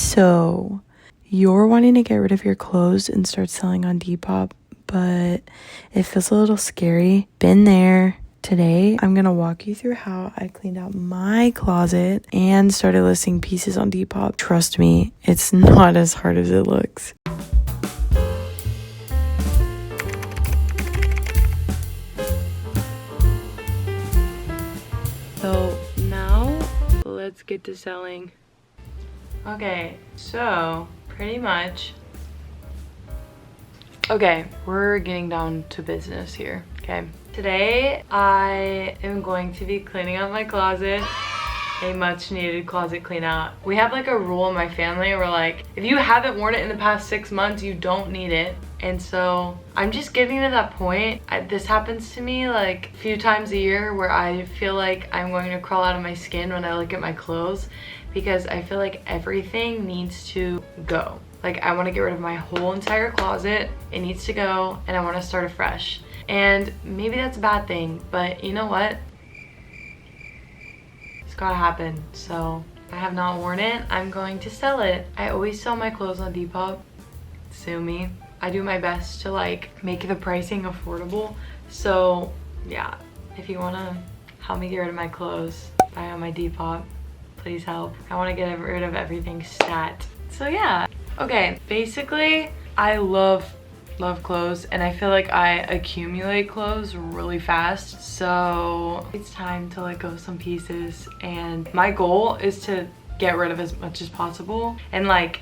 So, you're wanting to get rid of your clothes and start selling on Depop, but it feels a little scary. Been there. Today, I'm gonna walk you through how I cleaned out my closet and started listing pieces on Depop. Trust me, it's not as hard as it looks. So now, let's get to selling. Okay, so pretty much, we're getting down to business here, okay? Today, I am going to be cleaning out my closet, a much needed closet clean out. We have like a rule in my family where like, if you haven't worn it in the past 6 months, you don't need it. And so I'm just getting to that point. This happens to me like a few times a year where I feel like I'm going to crawl out of my skin when I look at my clothes, because I feel like everything needs to go. Like I want to get rid of my whole entire closet. It needs to go and I want to start afresh. And maybe that's a bad thing, but you know what? It's gotta happen. So if I have not worn it, I'm going to sell it. I always sell my clothes on Depop. Sue me. I do my best to like make the pricing affordable. So yeah, if you wanna help me get rid of my clothes, buy on my Depop, please help. I wanna get rid of everything stat. So yeah. Okay, basically, I love clothes and I feel like I accumulate clothes really fast, so it's time to let go of some pieces. And my goal is to get rid of as much as possible, and like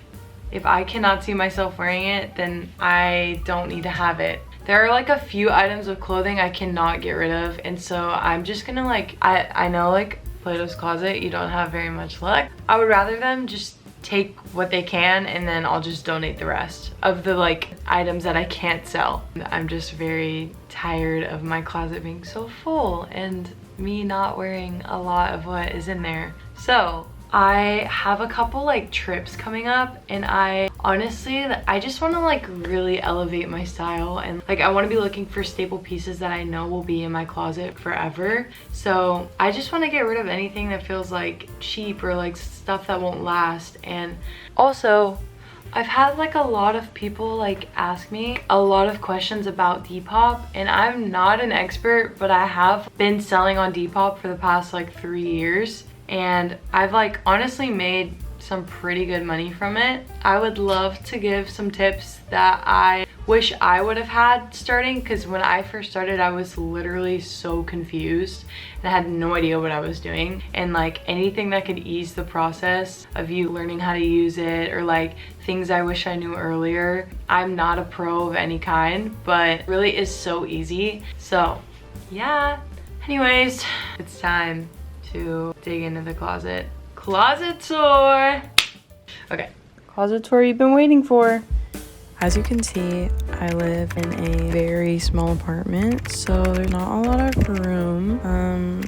if I cannot see myself wearing it, then I don't need to have it. There are like a few items of clothing I cannot get rid of, and so I'm just gonna like, I know like Plato's Closet, you don't have very much luck. I would rather them just take what they can and then I'll just donate the rest of the like items that I can't sell. I'm just very tired of my closet being so full and me not wearing a lot of what is in there. So I have a couple like trips coming up, and I honestly just want to like really elevate my style, and like I want to be looking for staple pieces that I know will be in my closet forever. So I just want to get rid of anything that feels like cheap or like stuff that won't last. And also I've had like a lot of people like ask me a lot of questions about Depop, and I'm not an expert, but I have been selling on Depop for the past like 3 years. And I've like honestly made some pretty good money from it. I would love to give some tips that I wish I would have had starting, because when I first started I was literally so confused and I had no idea what I was doing. And like anything that could ease the process of you learning how to use it, or like things I wish I knew earlier. I'm not a pro of any kind, but it really is so easy. So yeah, anyways, it's time to dig into the closet. Closet tour! Okay, closet tour you've been waiting for. As you can see, I live in a very small apartment, so there's not a lot of room.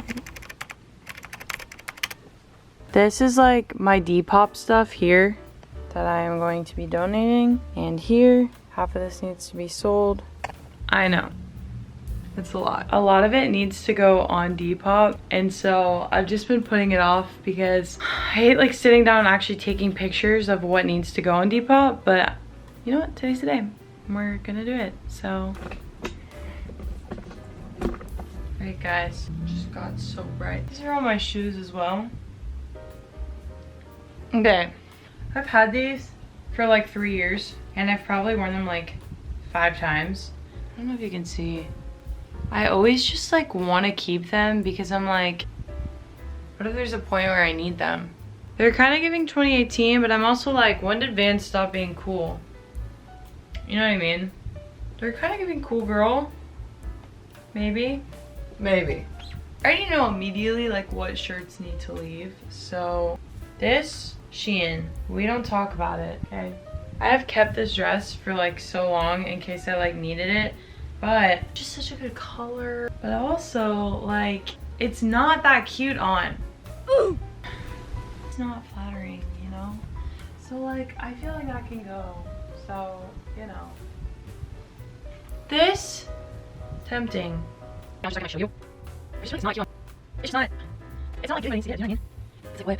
This is like my Depop stuff here that I am going to be donating, and here, half of this needs to be sold. I know. It's a lot. A lot of it needs to go on Depop, and so I've just been putting it off because I hate like sitting down and actually taking pictures of what needs to go on Depop. But you know what? Today's the day. We're gonna do it. So, alright guys, just got so bright. These are all my shoes as well. Okay, I've had these for like 3 years, and I've probably worn them like 5 times. I don't know if you can see. I always just like want to keep them because I'm like, what if there's a point where I need them? They're kind of giving 2018, but I'm also like, when did Vans stop being cool? You know what I mean? They're kind of giving cool girl. Maybe. Maybe. I already know immediately like what shirts need to leave. So this, Shein, we don't talk about it, okay? I have kept this dress for like so long in case I like needed it. But just such a good color, but also like it's not that cute on. Ooh. It's not flattering, you know, so like I feel like that can go. So you know, this tempting. I'm just gonna show you. It's not cute. It's not like good when you see it, you know what I mean? It's like what?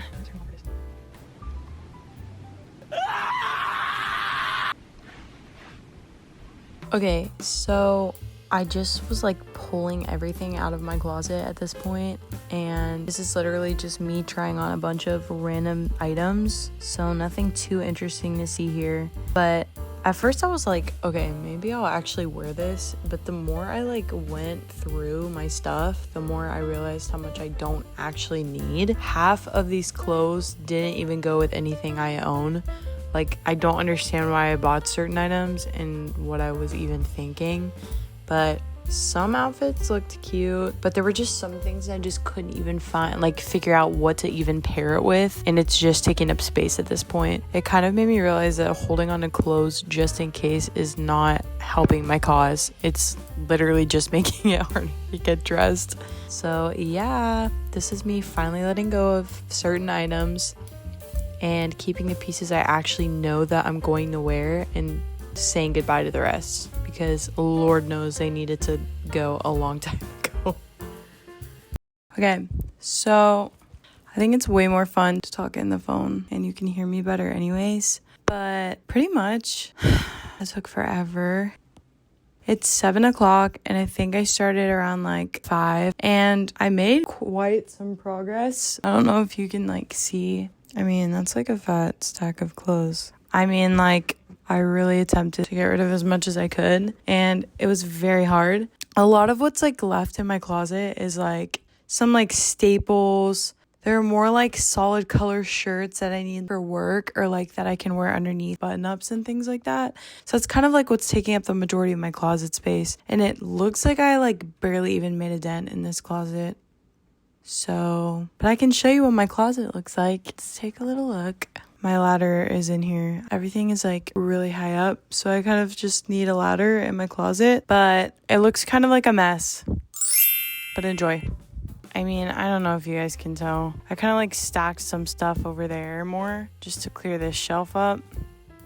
Okay, so I just was like pulling everything out of my closet at this point, and this is literally just me trying on a bunch of random items, so nothing too interesting to see here. But at first I was like, okay, maybe I'll actually wear this, but the more I like went through my stuff, the more I realized how much I don't actually need. Half of these clothes didn't even go with anything I own. Like, I don't understand why I bought certain items and what I was even thinking, but some outfits looked cute, but there were just some things I just couldn't even find, like figure out what to even pair it with, and it's just taking up space at this point. It kind of made me realize that holding on to clothes just in case is not helping my cause. It's literally just making it harder to get dressed. So yeah, this is me finally letting go of certain items and keeping the pieces I actually know that I'm going to wear and saying goodbye to the rest, because Lord knows they needed to go a long time ago. Okay, so I think it's way more fun to talk in the phone and you can hear me better anyways, but pretty much it took forever. It's 7 o'clock and I think I started around like 5 and I made quite some progress. I don't know if you can like see. I mean, that's like a fat stack of clothes. I mean, like, I really attempted to get rid of as much as I could, and it was very hard. A lot of what's like left in my closet is like some like staples. There are more like solid color shirts that I need for work, or like that I can wear underneath button-ups and things like that. So it's kind of like what's taking up the majority of my closet space, and it looks like I like barely even made a dent in this closet. So, but I can show you what my closet looks like. Let's take a little look. My ladder is in here. Everything is like really high up, so I kind of just need a ladder in my closet, but it looks kind of like a mess. But enjoy. I mean, I don't know if you guys can tell. I kind of like stacked some stuff over there more just to clear this shelf up.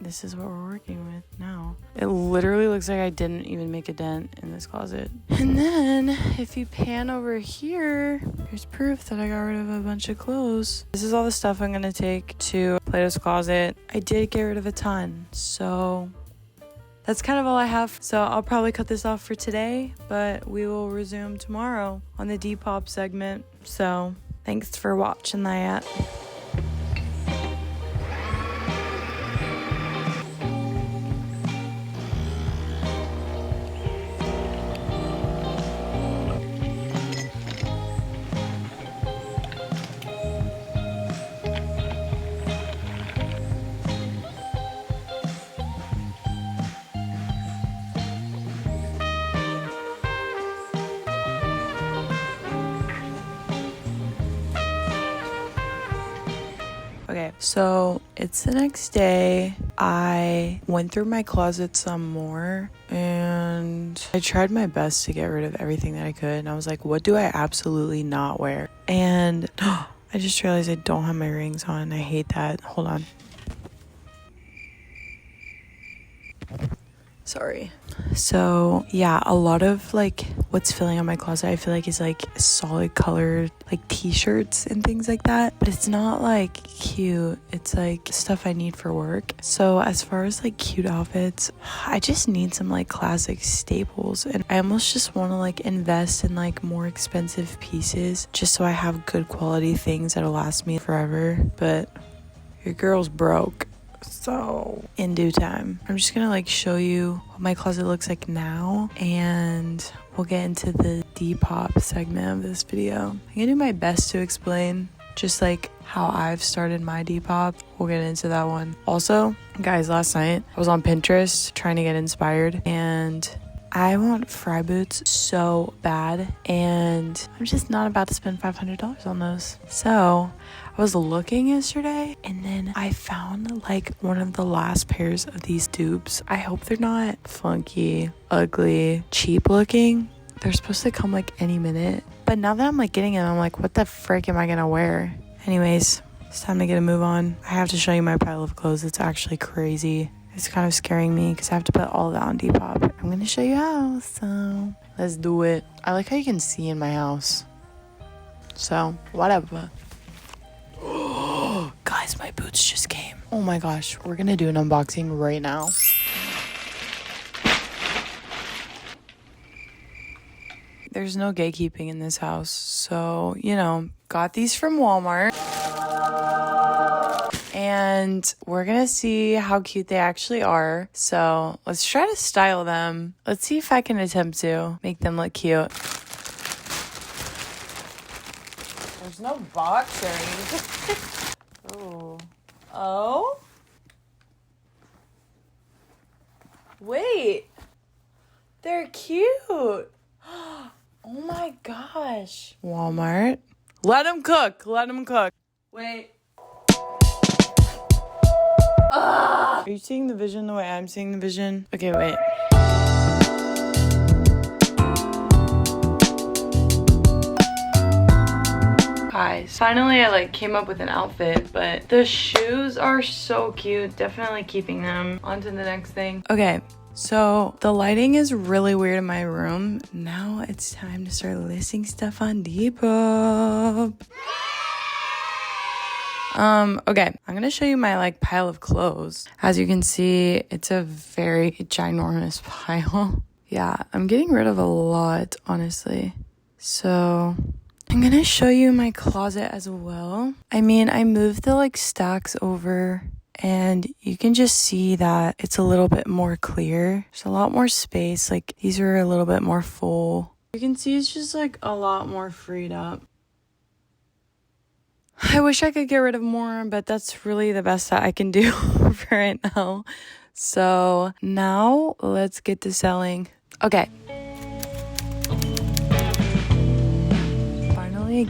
This is what we're working with now. It literally looks like I didn't even make a dent in this closet. And then if you pan over here, there's proof that I got rid of a bunch of clothes. This is all the stuff I'm gonna take to Plato's closet. I did get rid of a ton, so that's kind of all I have. So I'll probably cut this off for today, but we will resume tomorrow on the Depop segment. So thanks for watching that. Okay, so it's the next day. I went through my closet some more and I tried my best to get rid of everything that I could. And I was like, what do I absolutely not wear? And I just realized I don't have my rings on. I hate that. Hold on. Sorry. So yeah, a lot of like what's filling out my closet I feel like is like solid colored like t-shirts and things like that, but it's not like cute. It's like stuff I need for work. So as far as like cute outfits, I just need some like classic staples, and I almost just want to like invest in like more expensive pieces just so I have good quality things that'll last me forever. But your girl's broke. So in due time, I'm just gonna like show you what my closet looks like now, and we'll get into the Depop segment of this video. I'm gonna do my best to explain just like how I've started my Depop. We'll get into that one. Also, guys, last night I was on Pinterest trying to get inspired, and I want fry boots so bad, and I'm just not about to spend $500 on those. So I was looking yesterday, and then I found like one of the last pairs of these dupes. I hope they're not funky, ugly, cheap looking. They're supposed to come like any minute. But now that I'm like getting them, I'm like, what the frick am I gonna wear? Anyways, it's time to get a move on. I have to show you my pile of clothes. It's actually crazy. It's kind of scaring me because I have to put all of that on Depop. I'm gonna show you how, so let's do it. I like how you can see in my house. So, whatever. Guys, my boots just came. Oh my gosh, we're gonna do an unboxing right now. there's no gatekeeping in this house. So, you know, got these from Walmart. And we're gonna see how cute they actually are. So let's try to style them. Let's see if I can attempt to make them look cute. There's no box or anything. Oh. Oh? Wait. They're cute. Oh my gosh. Walmart. Let them cook. Let them cook. Wait. Are you seeing the vision the way I'm seeing the vision? Okay, wait. Guys, finally I came up with an outfit, but the shoes are so cute. Definitely keeping them. On to the next thing. Okay, so the lighting is really weird in my room. Now it's time to start listing stuff on Depop. Okay, I'm gonna show you my pile of clothes. As you can see, it's a very ginormous pile. Yeah, I'm getting rid of a lot, honestly. So I'm gonna show you my closet as well. I mean, I moved the stacks over and you can just see that it's a little bit more clear. There's a lot more space. These are a little bit more full. You can see it's just a lot more freed up. I wish I could get rid of more, but that's really the best that I can do for right now. So now let's get to selling. Okay.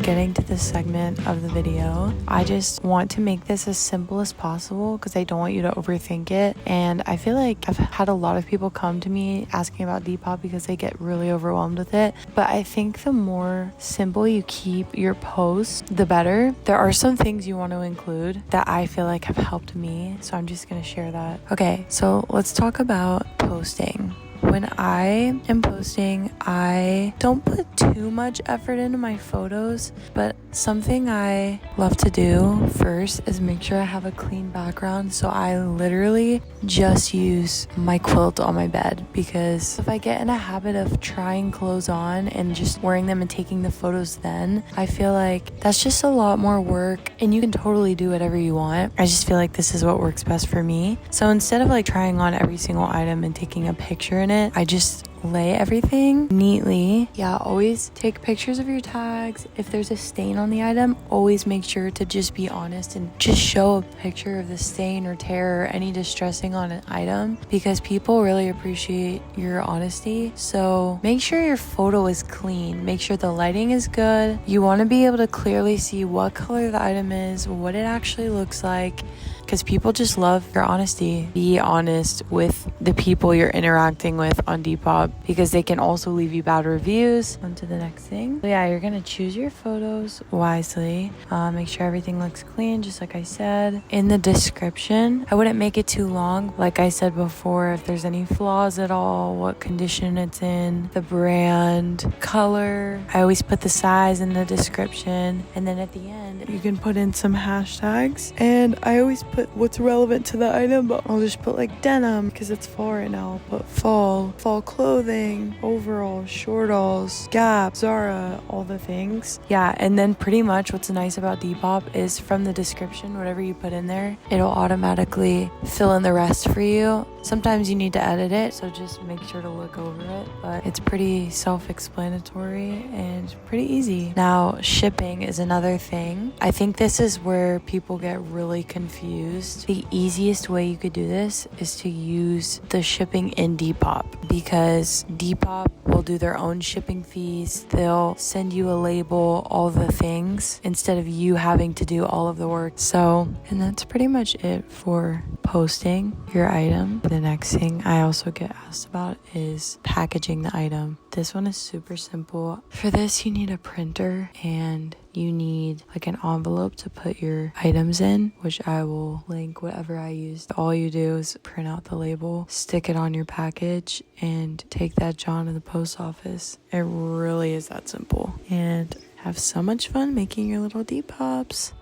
Getting to this segment of the video. I just want to make this as simple as possible because I don't want you to overthink it. And I feel like I've had a lot of people come to me asking about Depop because they get really overwhelmed with it. But I think the more simple you keep your posts, the better. There are some things you want to include that I feel like have helped me. So I'm just going to share that. Okay, so let's talk about posting. When I am posting, I don't put too much effort into my photos, but something I love to do first is make sure I have a clean background. So I literally just use my quilt on my bed, because if I get in a habit of trying clothes on and just wearing them and taking the photos then, I feel like that's just a lot more work, and you can totally do whatever you want. I just feel like this is what works best for me. So instead of trying on every single item and taking a picture in it, I just lay everything neatly. Yeah, always take pictures of your tags. If there's a stain on the item, always make sure to just be honest and just show a picture of the stain or tear or any distressing on an item, because people really appreciate your honesty. So make sure your photo is clean. Make sure the lighting is good. You want to be able to clearly see what color the item is, what it actually looks like, because people just love your honesty. Be honest with the people you're interacting with on Depop, because they can also leave you bad reviews. On to the next thing. So yeah, you're gonna choose your photos wisely. Make sure everything looks clean, just like I said. In the description, I wouldn't make it too long. Like I said before, if there's any flaws at all, what condition it's in, the brand, color. I always put the size in the description. And then at the end, you can put in some hashtags. And I always put what's relevant to the item, but I'll just put denim because it's fall right now. I'll put fall clothing, overalls, shortalls, Gap, Zara, all the things. Yeah, and then pretty much what's nice about Depop is from the description, whatever you put in there, it'll automatically fill in the rest for you. Sometimes you need to edit it, so just make sure to look over it, but it's pretty self-explanatory and pretty easy. Now, shipping is another thing. I think this is where people get really confused. The easiest way you could do this is to use the shipping in Depop, because Depop will do their own shipping fees. They'll send you a label, all the things, instead of you having to do all of the work. So, and that's pretty much it for posting your item. The next thing I also get asked about is packaging the item. This one is super simple. For this, you need a printer and you need an envelope to put your items in, which I will link whatever I use. All you do is print out the label, stick it on your package, and take that John to the post office. It really is that simple. And have so much fun making your little Depops.